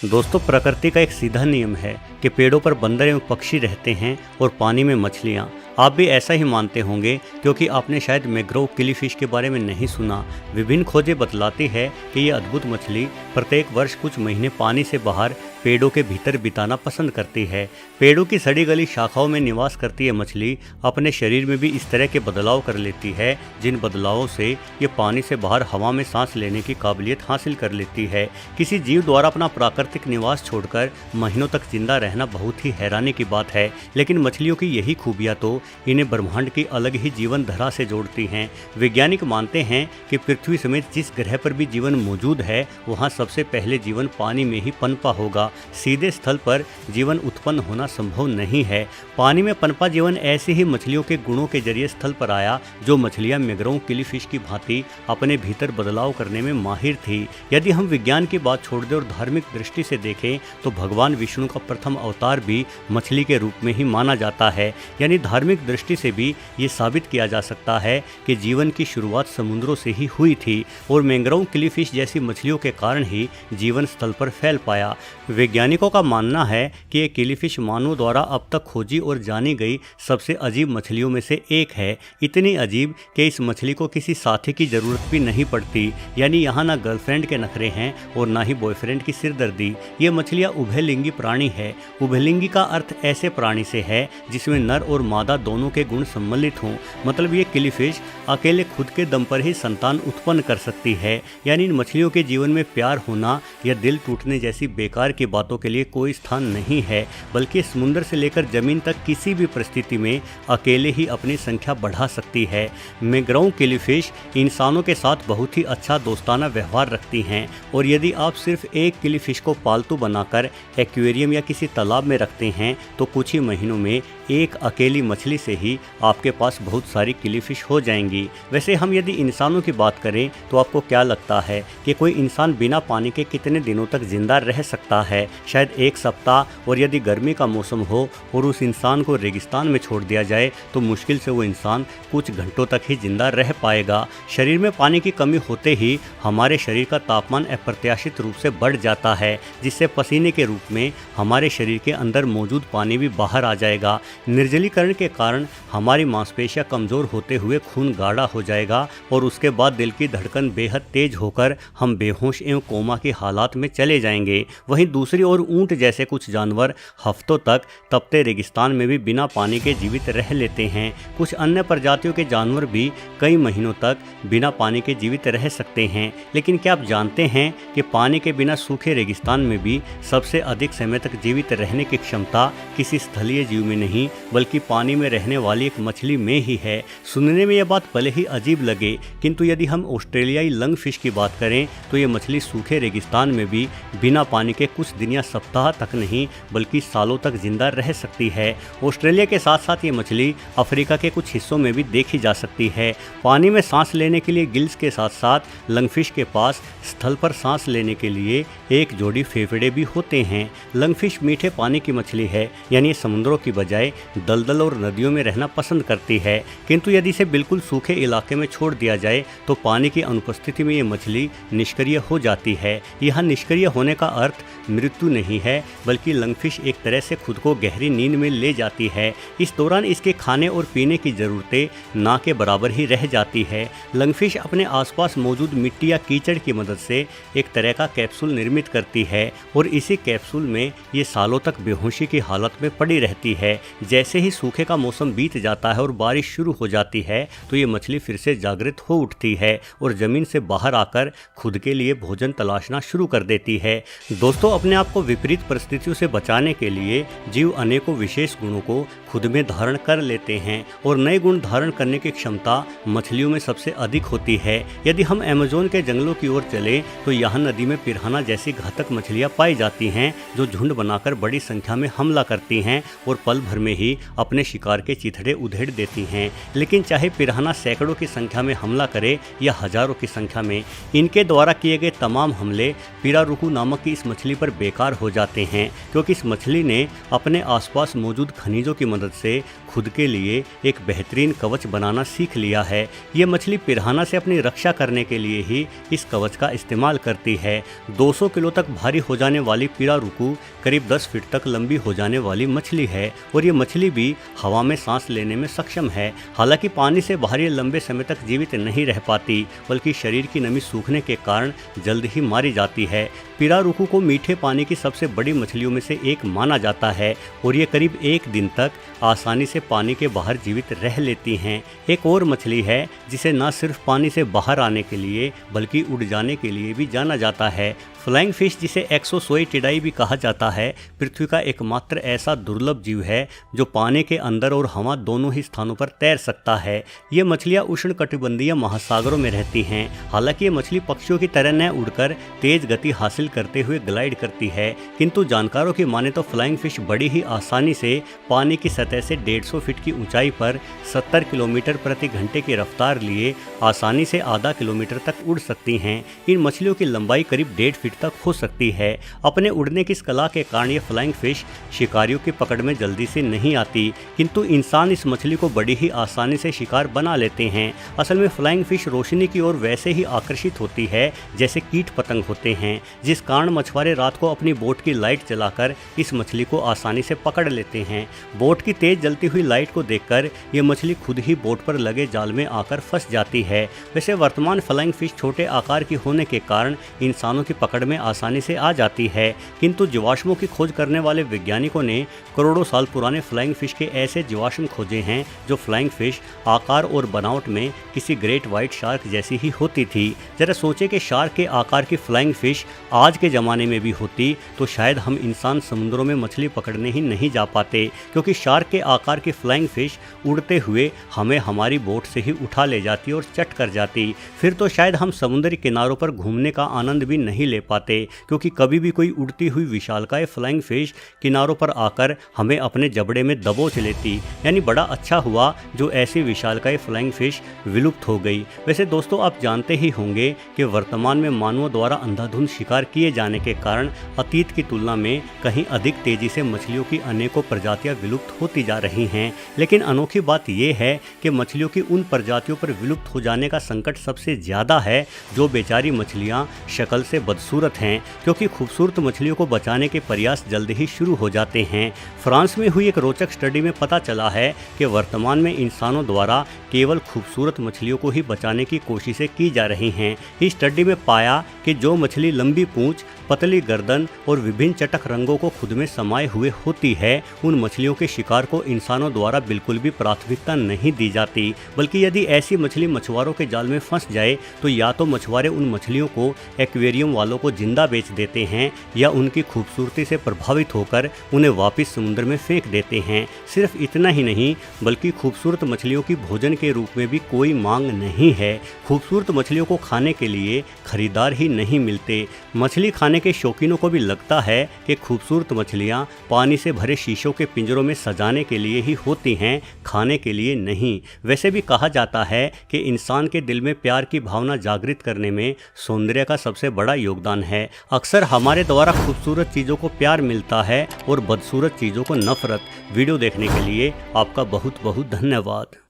दोस्तों, प्रकृति का एक सीधा नियम है कि पेड़ों पर बंदर एवं पक्षी रहते हैं और पानी में मछलियाँ। आप भी ऐसा ही मानते होंगे, क्योंकि आपने शायद मैंग्रोव किलीफिश के बारे में नहीं सुना। विभिन्न खोजें बतलाती है कि ये अद्भुत मछली प्रत्येक वर्ष कुछ महीने पानी से बाहर पेड़ों के भीतर बिताना पसंद करती है। पेड़ों की सड़ी गली शाखाओं में निवास करती है मछली अपने शरीर में भी इस तरह के बदलाव कर लेती है, जिन बदलावों से ये पानी से बाहर हवा में सांस लेने की काबिलियत हासिल कर लेती है। किसी जीव द्वारा अपना प्राकृतिक निवास छोड़कर महीनों तक जिंदा रहना बहुत ही हैरानी की बात है, लेकिन मछलियों की यही खूबियाँ तो इन्हें ब्रह्मांड की अलग ही जीवन धारा से जोड़ती हैं। वैज्ञानिक मानते हैं कि पृथ्वी समेत जिस ग्रह पर भी जीवन मौजूद है, वहाँ सबसे पहले जीवन पानी में ही पनपा होगा। सीधे स्थल पर जीवन उत्पन्न होना संभव नहीं है। पानी में पनपा जीवन ऐसे ही मछलियों के गुणों के जरिए स्थल पर आया, जो मछलियां मैंग्रोव किलीफिश की भांति अपने भीतर बदलाव करने में माहिर थी। यदि हम विज्ञान की बात छोड़ दें और धार्मिक दृष्टि से देखें, तो भगवान विष्णु का प्रथम अवतार भी मछली के रूप में ही माना जाता है। यानी धार्मिक दृष्टि से भी ये साबित किया जा सकता है कि जीवन की शुरुआत समुद्रों से ही हुई थी और मैंग्रोव किलीफिश जैसी मछलियों के कारण ही जीवन स्थल पर फैल पाया। वैज्ञानिकों का मानना है कि ये किलीफिश मानवों द्वारा अब तक खोजी और जानी गई सबसे अजीब मछलियों में से एक है। इतनी अजीब कि इस मछली को किसी साथी की जरूरत भी नहीं पड़ती। यानी यहाँ ना गर्लफ्रेंड के नखरे हैं और ना ही बॉयफ्रेंड की सिरदर्दी। ये मछलियाँ उभयलिंगी प्राणी है। उभयलिंगी का अर्थ ऐसे प्राणी से है जिसमें नर और मादा दोनों के गुण सम्मिलित हों। मतलब ये किलीफिश अकेले खुद के दम पर ही संतान उत्पन्न कर सकती है। यानी इन मछलियों के जीवन में प्यार होना या दिल टूटने जैसी बेकार की बातों के लिए कोई स्थान नहीं है, बल्कि समुद्र से लेकर जमीन तक किसी भी परिस्थिति में अकेले ही अपनी संख्या बढ़ा सकती है। मैंग्रोव किलीफिश इंसानों के साथ बहुत ही अच्छा दोस्ताना व्यवहार रखती हैं और यदि आप सिर्फ एक किलीफिश को पालतू बनाकर एक्वेरियम या किसी तालाब में रखते हैं, तो कुछ ही महीनों में एक अकेली मछली से ही आपके पास बहुत सारी किलीफिश हो जाएंगी। वैसे हम यदि इंसानों की बात करें, तो आपको क्या लगता है कि कोई इंसान बिना पानी के कितने दिनों तक जिंदा रह सकता है? शायद एक सप्ताह। और यदि गर्मी का मौसम हो और उस इंसान को रेगिस्तान में छोड़ दिया जाए, तो मुश्किल से वो इंसान कुछ घंटों तक ही जिंदा रह पाएगा। शरीर में पानी की कमी होते ही हमारे शरीर का तापमान अप्रत्याशित रूप से बढ़ जाता है, जिससे पसीने के रूप में हमारे शरीर के अंदर मौजूद पानी भी बाहर आ जाएगा। निर्जलीकरण के कारण हमारी मांसपेशियां कमज़ोर होते हुए खून गाढ़ा हो जाएगा और उसके बाद दिल की धड़कन बेहद तेज होकर हम बेहोश एवं कोमा की हालात में चले जाएंगे। वहीं दूसरी ओर ऊंट जैसे कुछ जानवर हफ्तों तक तपते रेगिस्तान में भी बिना पानी के जीवित रह लेते हैं। कुछ अन्य प्रजातियों के जानवर भी कई महीनों तक बिना पानी के जीवित रह सकते हैं। लेकिन क्या आप जानते हैं कि पानी के बिना सूखे रेगिस्तान में भी सबसे अधिक समय तक जीवित रहने की क्षमता किसी स्थलीय जीव में नहीं, बल्कि पानी में रहने वाली एक मछली में ही है। सुनने में यह बात भले ही अजीब लगे, किंतु यदि हम ऑस्ट्रेलियाई लंगफिश की बात करें, तो ये मछली सूखे रेगिस्तान में भी बिना पानी के कुछ दिन या सप्ताह तक नहीं, बल्कि सालों तक जिंदा रह सकती है। ऑस्ट्रेलिया के साथ साथ ये मछली अफ्रीका के कुछ हिस्सों में भी देखी जा सकती है। पानी में सांस लेने के लिए गिल्स के साथ साथ लंगफिश के पास स्थल पर सांस लेने के लिए एक जोड़ी फेफड़े भी होते हैं। लंगफिश मीठे पानी की मछली है, यानी समुद्रों की बजाय दलदल और नदियों में रहना पसंद करती है। किंतु यदि इसे बिल्कुल सूखे इलाके में छोड़ दिया जाए, तो पानी की अनुपस्थिति में ये मछली निष्क्रिय हो जाती है। यहाँ निष्क्रिय होने का अर्थ मृत्यु नहीं है, बल्कि लंगफिश एक तरह से खुद को गहरी नींद में ले जाती है। इस दौरान इसके खाने और पीने की ज़रूरतें ना के बराबर ही रह जाती है। लंगफिश अपने आसपास मौजूद मिट्टी या कीचड़ की मदद से एक तरह का कैप्सूल निर्मित करती है और इसी कैप्सूल में ये सालों तक बेहोशी की हालत में पड़ी रहती है। जैसे ही सूखे का मौसम बीत जाता है और बारिश शुरू हो जाती है, तो ये मछली फिर से जागृत हो उठती है और ज़मीन से बाहर आकर खुद के लिए भोजन तलाशना शुरू कर देती है। दोस्तों, अपने आप को विपरीत परिस्थितियों से बचाने के लिए जीव अनेकों विशेष गुणों को खुद में धारण कर लेते हैं और नए गुण धारण करने की क्षमता मछलियों में सबसे अधिक होती है। यदि हम अमेज़न के जंगलों की ओर चलें, तो यहाँ नदी में पिरान्हा जैसी घातक मछलियाँ पाई जाती हैं, जो झुंड बनाकर बड़ी संख्या में हमला करती हैं और पल भर में ही अपने शिकार शिकार के चिथड़े उधेड़ देती हैं। लेकिन चाहे पिरान्हा सैकड़ों की संख्या में हमला करे या हजारों की संख्या में, इनके द्वारा किए गए तमाम हमले पिरारुकू नामक की इस मछली पर बेकार हो जाते हैं, क्योंकि इस मछली ने अपने आसपास मौजूद खनिजों की मदद से खुद के लिए एक बेहतरीन कवच बनाना सीख लिया है। ये मछली पिरान्हा से अपनी रक्षा करने के लिए ही इस कवच का इस्तेमाल करती है। 200 किलो तक भारी हो जाने वाली पिरारुकू करीब 10 फीट तक लंबी हो जाने वाली मछली है और ये मछली भी हवा में सांस लेने में सक्षम है। हालांकि पानी से बाहर ये लंबे समय तक जीवित नहीं रह पाती, बल्कि शरीर की नमी सूखने के कारण जल्द ही मारी जाती है। पिरारुकू को मीठे पानी की सबसे बड़ी मछलियों में से एक माना जाता है और ये करीब 1 दिन तक आसानी से पानी के बाहर जीवित रह लेती हैं। एक और मछली है जिसे न सिर्फ पानी से बाहर आने के लिए बल्कि उड़ जाने के लिए भी जाना जाता है। फ्लाइंग फिश, जिसे एक्सोसोइटिडाई भी कहा जाता है, पृथ्वी का एकमात्र ऐसा दुर्लभ जीव है जो पानी के अंदर और हवा दोनों ही स्थानों पर तैर सकता है। ये मछलियाँ उष्णकटिबंधीय महासागरों में रहती हैं। हालांकि ये मछली पक्षियों की तरह न उड़कर तेज गति हासिल करते हुए ग्लाइड करती है, किंतु जानकारों की माने तो फ्लाइंग फिश बड़ी ही आसानी से पानी की सतह से 150 फीट की ऊंचाई पर 70 किलोमीटर प्रति घंटे की रफ्तार लिए आसानी से आधा किलोमीटर तक उड़ सकती हैं। इन मछलियों की लंबाई करीब 1.5 फीट तक हो सकती है। अपने उड़ने की इस कला के कारण ये फ्लाइंग फिश शिकारियों की पकड़ में जल्दी से नहीं आती, किंतु इंसान इस मछली को बड़ी ही आसानी से शिकार बना लेते हैं। असल में फ्लाइंग फिश रोशनी की ओर वैसे ही आकर्षित होती है जैसे कीट पतंग होते हैं, जिस कारण मछुआरे रात को अपनी बोट की लाइट जलाकर इस मछली को आसानी से पकड़ लेते हैं। बोट की तेज जलती हुई लाइट को देखकर ये मछली खुद ही बोट पर लगे जाल में आकर फंस जाती है। वैसे वर्तमान फ्लाइंग फिश छोटे आकार की होने के कारण इंसानों की पकड़ में आसानी से आ जाती है, किंतु जीवाश्मों की खोज करने वाले वैज्ञानिकों ने करोड़ों साल पुराने फ्लाइंग फिश के ऐसे जीवाश्म खोजे हैं जो फ्लाइंग फिश आकार और बनावट में किसी ग्रेट व्हाइट शार्क जैसी ही होती थी। जरा सोचे कि शार्क के आकार की फ्लाइंग फिश आज के ज़माने में भी होती तो शायद हम इंसान समुद्रों में मछली पकड़ने ही नहीं जा पाते, क्योंकि शार्क के आकार की फ्लाइंग फिश उड़ते हुए हमें हमारी बोट से ही उठा ले जाती और चट कर जाती। फिर तो शायद हम समुद्री किनारों पर घूमने का आनंद भी नहीं ले पाते, क्योंकि कभी भी कोई उड़ती हुई विशालकाय फ्लाइंग फिश किनारों पर आकर हमें अपने जबड़े में दबोच लेती। यानी बड़ा अच्छा हुआ जो ऐसी विशालकाय फ्लाइंग फिश विलुप्त हो गई। वैसे दोस्तों, आप जानते ही होंगे कि वर्तमान में मानवों द्वारा अंधाधुंध शिकार किए जाने के कारण अतीत की तुलना में कहीं अधिक तेजी से मछलियों की अनेकों प्रजातियां विलुप्त होती जा रही हैं। लेकिन अनोखी बात यह है कि मछलियों की उन प्रजातियों पर विलुप्त हो जाने का संकट सबसे ज़्यादा है जो बेचारी मछलियाँ शक्ल से बदसूरत हैं, क्योंकि खूबसूरत मछलियों को बचाने के प्रयास जल्द ही शुरू हो जाते हैं। फ्रांस में हुई एक रोचक स्टडी में पता चला है कि वर्तमान में इंसानों द्वारा केवल खूबसूरत मछलियों को ही बचाने की कोशिशें की जा रही हैं। इस स्टडी में पाया कि जो मछली लंबी पूंछ, पतली गर्दन और विभिन्न चटक रंगों को खुद में समाये हुए होती है, उन मछलियों के शिकार को इंसानों द्वारा बिल्कुल भी प्राथमिकता नहीं दी जाती, बल्कि यदि ऐसी मछली मछुआरों के जाल में फंस जाए तो या तो मछुआरे उन मछलियों को एक्वेरियम वालों को जिंदा बेच देते हैं या उनकी खूबसूरती से प्रभावित होकर उन्हें वापस समुद्र में फेंक देते हैं। सिर्फ इतना ही नहीं, बल्कि खूबसूरत मछलियों की भोजन के रूप में भी कोई मांग नहीं है। खूबसूरत मछलियों को खाने के लिए खरीदार ही नहीं मिलते। मछली खाने के शौकीनों को भी लगता है कि खूबसूरत मछलियाँ पानी से भरे शीशों के पिंजरों में सजाने के लिए ही होती हैं, खाने के लिए नहीं। वैसे भी कहा जाता है कि इंसान के दिल में प्यार की भावना जागृत करने में सौंदर्य का सबसे बड़ा योगदान है। अक्सर हमारे द्वारा खूबसूरत चीज़ों को प्यार मिलता है और बदसूरत चीज़ों को नफरत। वीडियो देखने के लिए आपका बहुत बहुत धन्यवाद।